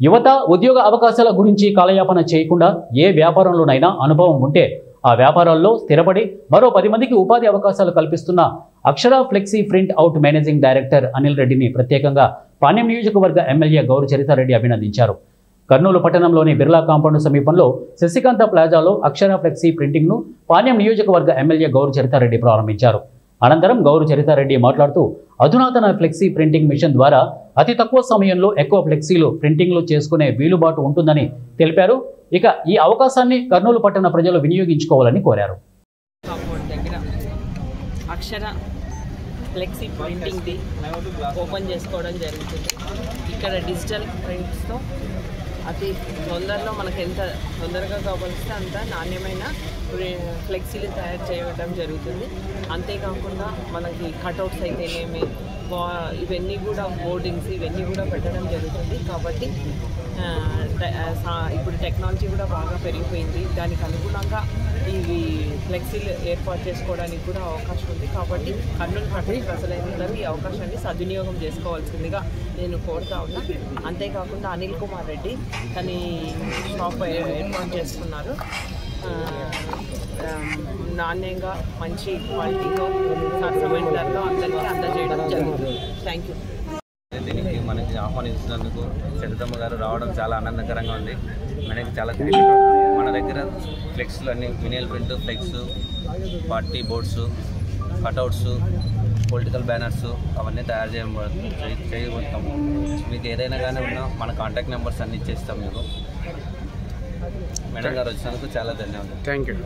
యువత ఉద్యోగ అవకాశాల గురించి కాలయాపన చేయకుండా ఏ వ్యాపారంలోనైనా అనుభవం ఉంటే ఆ వ్యాపారాల్లో స్థిరపడి మరో 10 మందికి ఉపాధి అవకాశాలు కల్పిస్తున్న Akshara flexi print out managing director Anil రెడ్డిని ప్రత్యేకంగా పాణ్యం నియోజకవర్గ ఎమ్మెల్యే గౌరు చరితారెడ్డి అభినందించారు. కర్నూలు పట్టణంలోని బిర్లా కాంపౌండ్ సమీపంలో శశికాంత ప్లాజాలో అక్షర ఫ్లెక్సీ ప్రింటింగ్ను పాణ్యం నియోజకవర్గ ఎమ్మెల్యే గౌరు చరితారెడ్డి ప్రారంభించారు. అనంతరం గౌరు చరితారెడ్డి మాట్లాడుతూ అధునాతన ఫ్లెక్సీ ప్రింటింగ్ మిషన్ ద్వారా అతి తక్కువ సమయంలో ఎక్కువ ఫ్లెక్సీలు ప్రింటింగ్లు చేసుకునే వీలుబాటు ఉంటుందని తెలిపారు. ఇక ఈ అవకాశాన్ని కర్నూలు పట్టణ ప్రజలు వినియోగించుకోవాలని కోరారు. అక్షర ఫ్లెక్సీ ప్రింటింగ్ది ఓపెన్ చేసుకోవడం జరుగుతుంది. ఇక్కడ డిజిటల్ ప్రింట్స్తో అతి తొందరలో మనకు ఎంత తొందరగా కావాల్స్తే అంత నాణ్యమైన ఫ్లెక్సీలు తయారు చేయడం జరుగుతుంది. అంతేకాకుండా మనకి కటౌట్స్ అయితేనేమి ఇవన్నీ కూడా బోర్డింగ్స్ ఇవన్నీ కూడా పెట్టడం జరుగుతుంది. కాబట్టి ఇప్పుడు టెక్నాలజీ కూడా బాగా పెరిగిపోయింది. దానికి అనుగుణంగా ఇవి ఫ్లెక్సీలు ఏర్పాటు చేసుకోవడానికి కూడా అవకాశం ఉంది. కాబట్టి కర్నూలు పట్టణ ప్రజలందరూ ఈ అవకాశాన్ని సద్వినియోగం చేసుకోవాల్సిందిగా నేను కోరుతా ఉన్నా. అంతేకాకుండా అనిల్ కుమార్ రెడ్డి తన షాప్ ఏర్పాటు చేసుకున్నారు. నాణ్యంగా మంచి క్వాలిటీతో సరసమైన ధరలో అందరికీ అందజేయడం జరుగుతుంది. Thank you. దీనికి మనకి ఆహ్వానించినందుకు చరితమ్మ గారు రావడం చాలా ఆనందకరంగా ఉంది. మనకి చాలా మన దగ్గర ఫ్లెక్స్లు అన్ని vinyl print, flex, party boards, cutouts, political banners అవన్నీ తయారు చేయబోతాము. మీకు ఏదైనా కానీ ఉన్నా మన కాంటాక్ట్ నెంబర్స్ అన్నీ ఇచ్చేస్తాం. మీకు మేడం గారు వచ్చినందుకు చాలా ధన్యవాదాలు. Thank you.